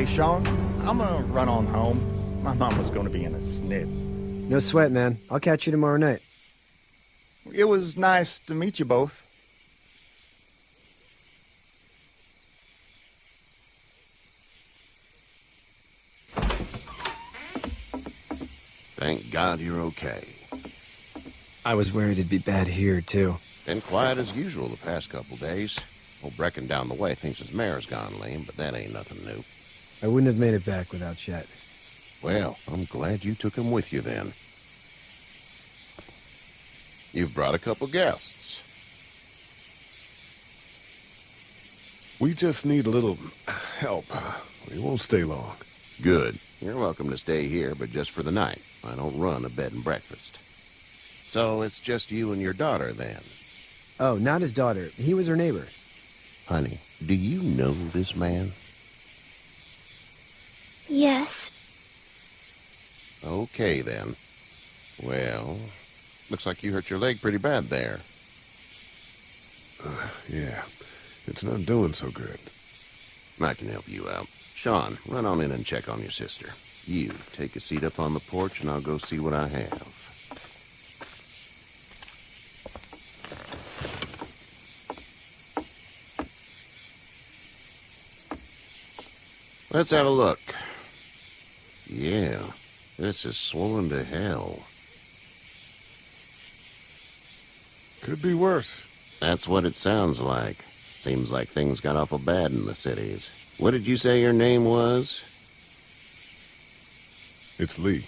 Hey, Sean, I'm gonna run on home. My mama's gonna be in a snit. No sweat, man. I'll catch you tomorrow night. It was nice to meet you both. Thank God you're okay. I was worried it'd be bad here, too. Been quiet as usual the past couple days. Old Brecken down the way thinks his mare's gone lame, but that ain't nothing new. I wouldn't have made it back without Chet. Well, I'm glad you took him with you then. You've brought a couple guests. We just need a little help. We won't stay long. Good. You're welcome to stay here, but just for the night. I don't run a bed and breakfast. So it's just you and your daughter, then? Oh, not his daughter. He was her neighbor. Honey, do you know this man? Yes. Okay, then. Well, looks like you hurt your leg pretty bad there. Yeah, it's not doing so good. I can help you out. Sean, run on in and check on your sister. You, take a seat up on the porch and I'll go see what I have. Let's have a look. Yeah, this is swollen to hell. Could be worse. That's what it sounds like. Seems like things got awful bad in the cities. What did you say your name was? It's Lee.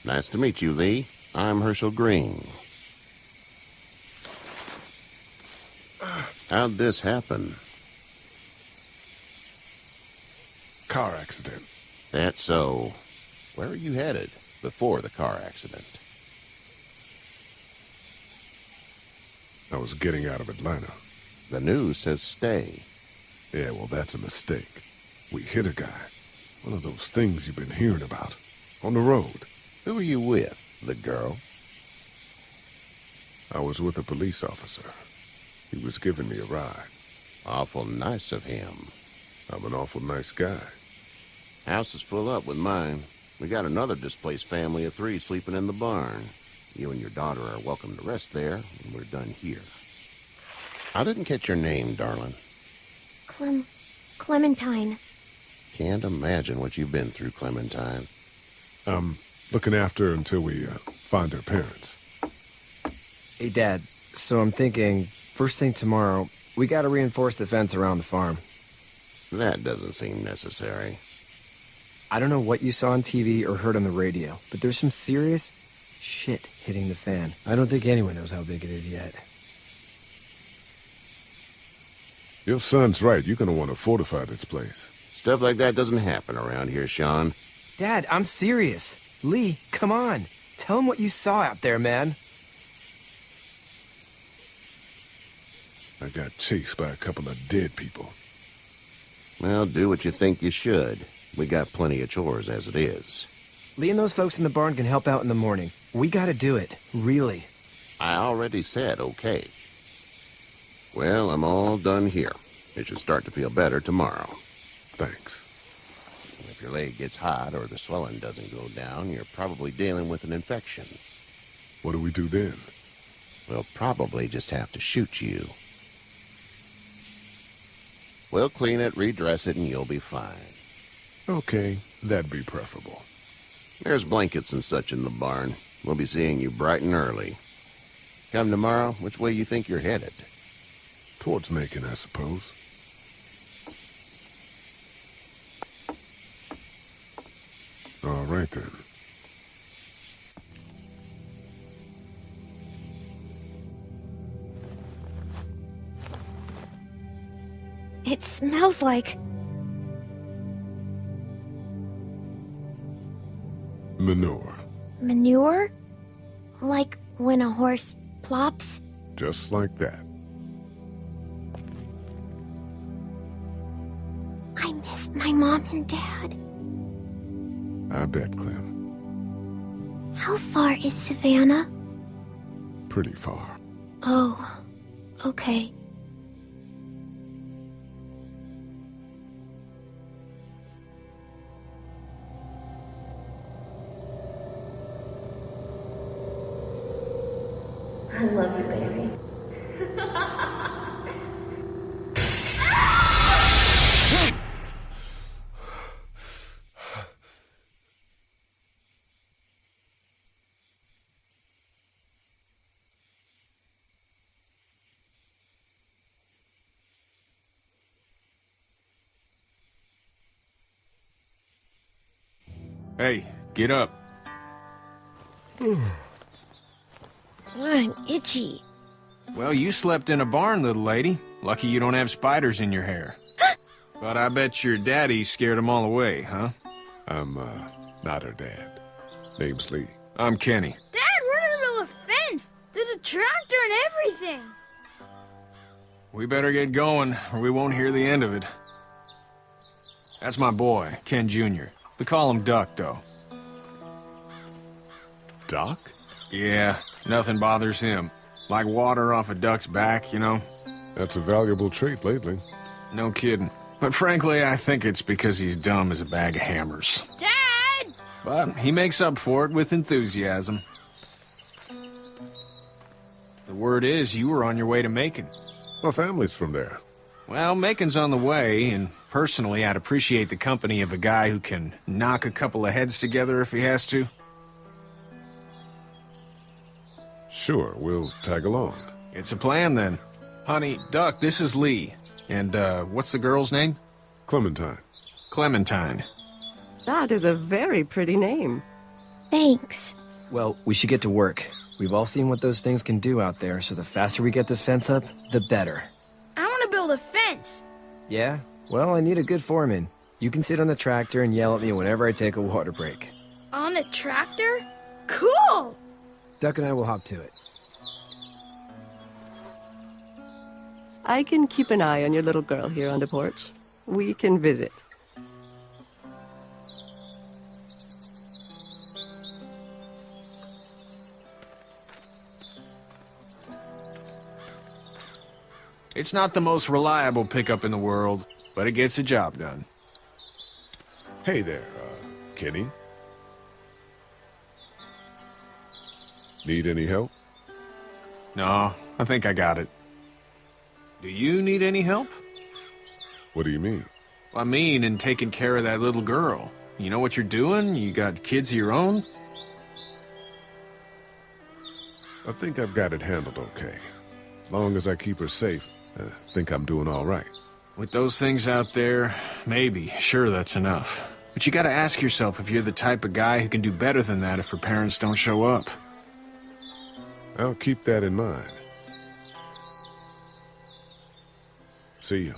Nice to meet you, Lee. I'm Herschel Green. How'd this happen? Car accident. That's so. Where are you headed before the car accident? I was getting out of Atlanta. The news says stay. Yeah, well, that's a mistake. We hit a guy. One of those things you've been hearing about. On the road. Who were you with? The girl? I was with a police officer. He was giving me a ride. Awful nice of him. I'm an awful nice guy. House is full up with mine. We got another displaced family of 3 sleeping in the barn. You and your daughter are welcome to rest there when we're done here. I didn't catch your name, darling. Clementine. Can't imagine what you've been through, Clementine. I'm looking after her until we find her parents. Hey, Dad. So I'm thinking, first thing tomorrow, we gotta reinforce the fence around the farm. That doesn't seem necessary. I don't know what you saw on TV or heard on the radio, but there's some serious shit hitting the fan. I don't think anyone knows how big it is yet. Your son's right. You're gonna want to fortify this place. Stuff like that doesn't happen around here, Sean. Dad, I'm serious. Lee, come on. Tell him what you saw out there, man. I got chased by a couple of dead people. Well, do what you think you should. We got plenty of chores as it is. Lee and those folks in the barn can help out in the morning. We gotta do it. Really. I already said okay. Well, I'm all done here. It should start to feel better tomorrow. Thanks. If your leg gets hot or the swelling doesn't go down, you're probably dealing with an infection. What do we do then? We'll probably just have to shoot you. We'll clean it, redress it, and you'll be fine. Okay, that'd be preferable. There's blankets and such in the barn. We'll be seeing you bright and early. Come tomorrow, which way you think you're headed? Towards Macon, I suppose. All right, then. It smells like... Manure. manure? Like when a horse plops? Just like that. I miss my mom and dad. I bet, Clem. How far is Savannah? Pretty far. Oh, okay. Hey, get up. I'm itchy. Well, you slept in a barn, little lady. Lucky you don't have spiders in your hair. But I bet your daddy scared them all away, huh? I'm, not her dad. Name's Lee. I'm Kenny. Dad, we're in the middle of a fence. There's a tractor and everything. We better get going, or we won't hear the end of it. That's my boy, Ken Jr. We call him Duck, though. Doc? Yeah, nothing bothers him. Like water off a duck's back, you know? That's a valuable trait lately. No kidding. But frankly, I think it's because he's dumb as a bag of hammers. Dad! But he makes up for it with enthusiasm. The word is you were on your way to Macon. My family's from there. Well, Macon's on the way, and personally, I'd appreciate the company of a guy who can knock a couple of heads together if he has to. Sure, we'll tag along. It's a plan, then. Honey, Duck, this is Lee. And, what's the girl's name? Clementine. Clementine. That is a very pretty name. Thanks. Well, we should get to work. We've all seen what those things can do out there, so the faster we get this fence up, the better. I want to build a fence. Yeah? Well, I need a good foreman. You can sit on the tractor and yell at me whenever I take a water break. On the tractor? Cool! Duck and I will hop to it. I can keep an eye on your little girl here on the porch. We can visit. It's not the most reliable pickup in the world, but it gets the job done. Hey there, Kenny. Need any help? No, I think I got it. Do you need any help? What do you mean? I mean, in taking care of that little girl. You know what you're doing? You got kids of your own? I think I've got it handled okay. As long as I keep her safe, I think I'm doing all right. With those things out there, maybe. Sure, that's enough. But you gotta ask yourself if you're the type of guy who can do better than that if her parents don't show up. I'll keep that in mind. See you.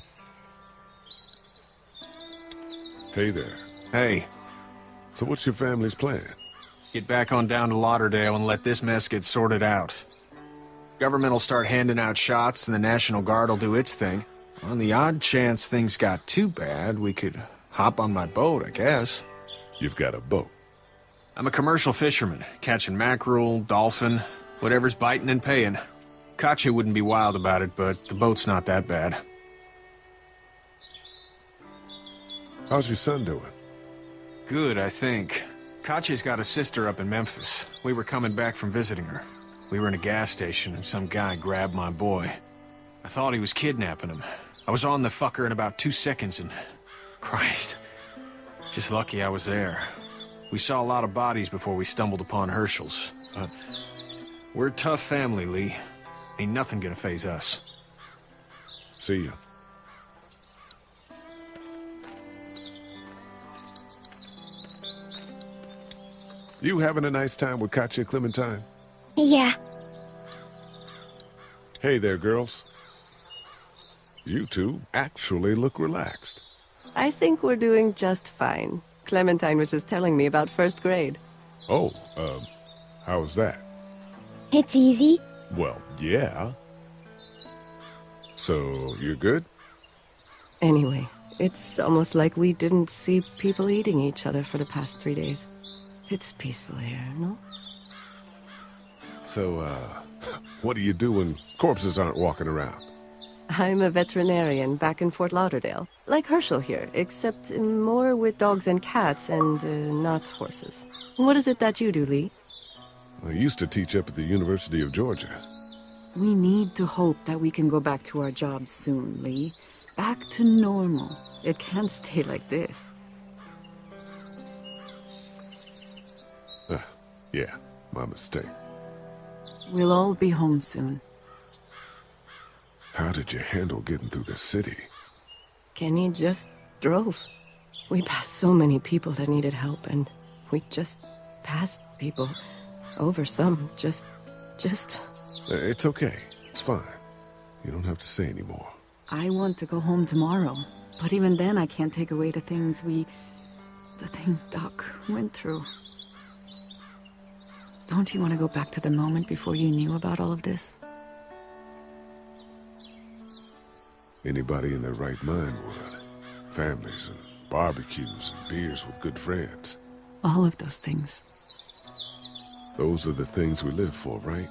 Hey there. Hey, So what's your family's plan? get back on down to Lauderdale and let this mess get sorted out. Government will start handing out shots and the National Guard will do its thing. On the odd chance things got too bad, we could hop on my boat, I guess. You've got a boat. I'm a commercial fisherman, catching mackerel, dolphin, whatever's biting and paying. Katya wouldn't be wild about it, but the boat's not that bad. How's your son doing? Good, I think. Katya's got a sister up in Memphis. We were coming back from visiting her. We were in a gas station and some guy grabbed my boy. I thought he was kidnapping him. I was on the fucker in about 2 seconds and... Christ. Just lucky I was there. We saw a lot of bodies before we stumbled upon Herschel's. But we're a tough family, Lee. Ain't nothing gonna faze us. See you. You having a nice time with Katya, Clementine? Yeah. Hey there, girls. You two actually look relaxed. I think we're doing just fine. Clementine was just telling me about first grade. Oh, how was that? It's easy. Well, yeah. So, you're good? Anyway, it's almost like we didn't see people eating each other for the past 3 days. It's peaceful here, no? So, what do you do when corpses aren't walking around? I'm a veterinarian back in Fort Lauderdale. Like Herschel here, except more with dogs and cats and not horses. What is it that you do, Lee? I used to teach up at the University of Georgia. We need to hope that we can go back to our jobs soon, Lee. Back to normal. It can't stay like this. Yeah, my mistake. We'll all be home soon. How did you handle getting through the city? Kenny just drove. We passed so many people that needed help, and we just passed people. Over some, just... It's okay. It's fine. You don't have to say anymore. I want to go home tomorrow, but even then I can't take away the things Doc went through. Don't you want to go back to the moment before you knew about all of this? Anybody in their right mind would. Families and barbecues and beers with good friends. All of those things. Those are the things we live for, right?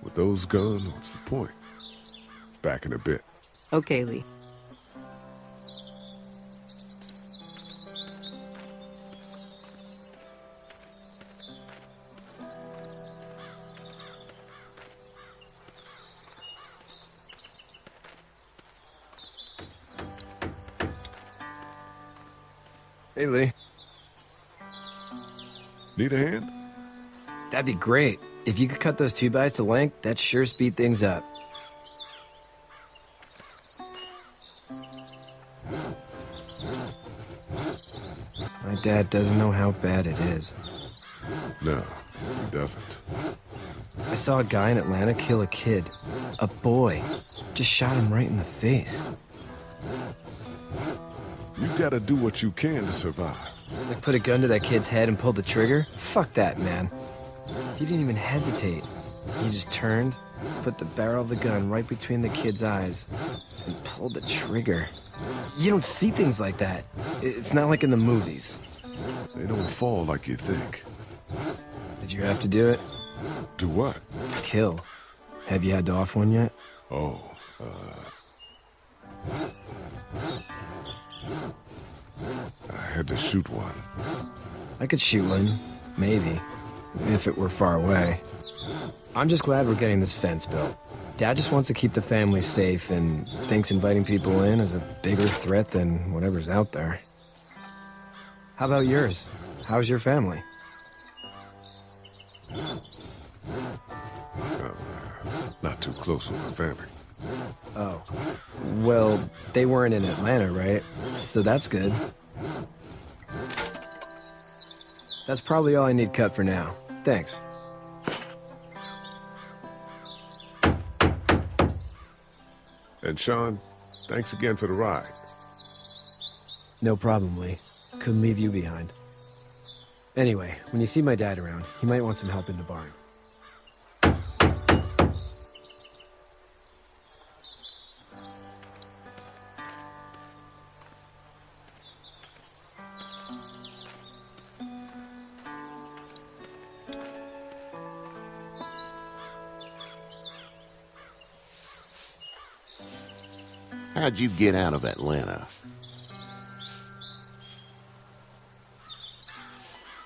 With those gone, what's the point? Back in a bit. Okay, Lee. Hey, Lee. Need a hand? That'd be great. If you could cut those 2x to length, that'd sure speed things up. My dad doesn't know how bad it is. No, he doesn't. I saw a guy in Atlanta kill a kid. A boy. Just shot him right in the face. You gotta do what you can to survive. Like put a gun to that kid's head and pull the trigger? Fuck that, man. He didn't even hesitate. He just turned, put the barrel of the gun right between the kid's eyes, and pulled the trigger. You don't see things like that. It's not like in the movies. They don't fall like you think. Did you have to do it? Do what? Kill. Have you had to off one yet? Oh, I had to shoot one. I could shoot one. Maybe. If it were far away. I'm just glad we're getting this fence built. Dad just wants to keep the family safe and thinks inviting people in is a bigger threat than whatever's out there. How about yours? How's your family? Not too close with my family. Oh. Well, they weren't in Atlanta, right? So that's good. That's probably all I need cut for now. Thanks. And Sean, thanks again for the ride. No problem, Lee. Couldn't leave you behind. Anyway, when you see my dad around, he might want some help in the barn. How'd you get out of Atlanta?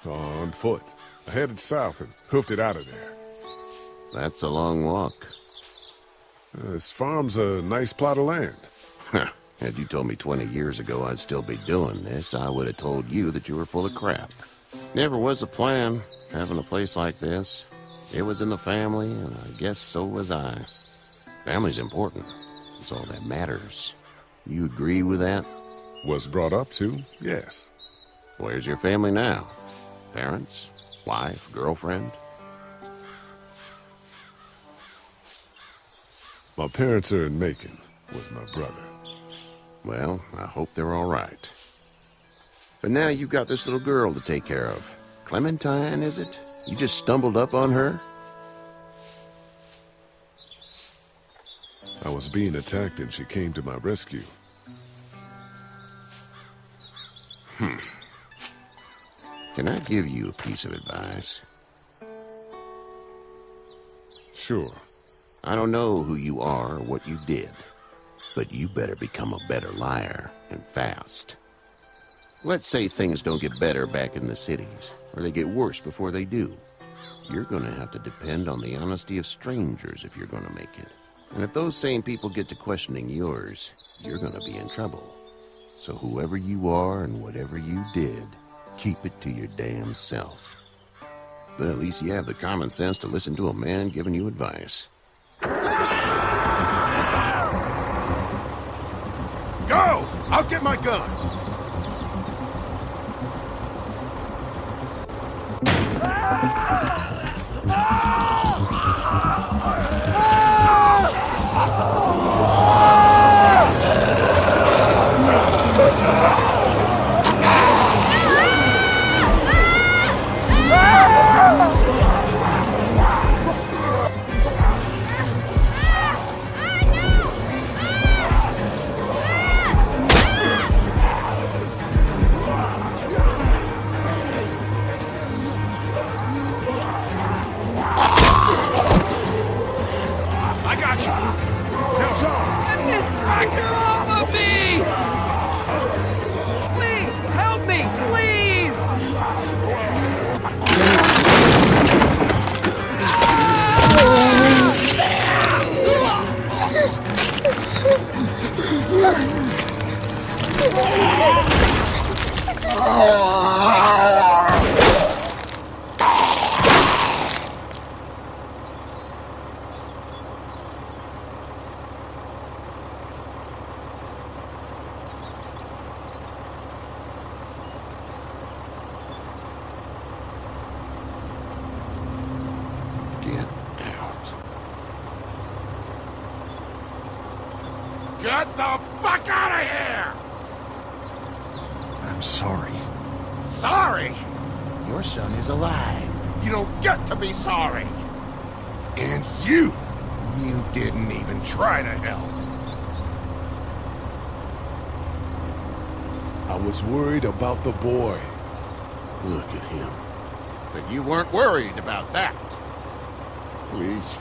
On foot. I headed south and hoofed it out of there. That's a long walk. This farm's a nice plot of land. Huh. Had you told me 20 years ago I'd still be doing this, I would have told you that you were full of crap. Never was a plan, having a place like this. It was in the family, and I guess so was I. Family's important. It's all that matters. You agree with that? Was brought up to, yes. Where's your family now? Parents? Wife? Girlfriend? My parents are in Macon with my brother. Well, I hope they're all right. But now you've got this little girl to take care of. Clementine, is it? You just stumbled up on her? I was being attacked and she came to my rescue. Can I give you a piece of advice? Sure. I don't know who you are or what you did, but you better become a better liar, and fast. Let's say things don't get better back in the cities, or they get worse before they do. you're gonna have to depend on the honesty of strangers if you're gonna make it. And if those same people get to questioning yours, you're gonna be in trouble. So whoever you are and whatever you did, keep it to your damn self. But at least you have the common sense to listen to a man giving you advice. Go! I'll get my gun! Get the fuck out of here! I'm sorry. Sorry? Your son is alive. You don't get to be sorry. And you didn't even try to help. I was worried about the boy. Look at him. But you weren't worried about that. Please,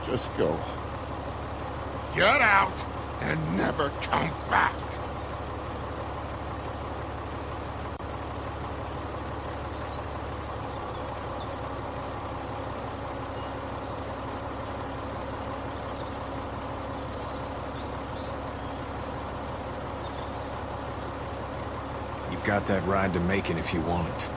just go. Get out and never come back. You've got that ride to Macon if you want it.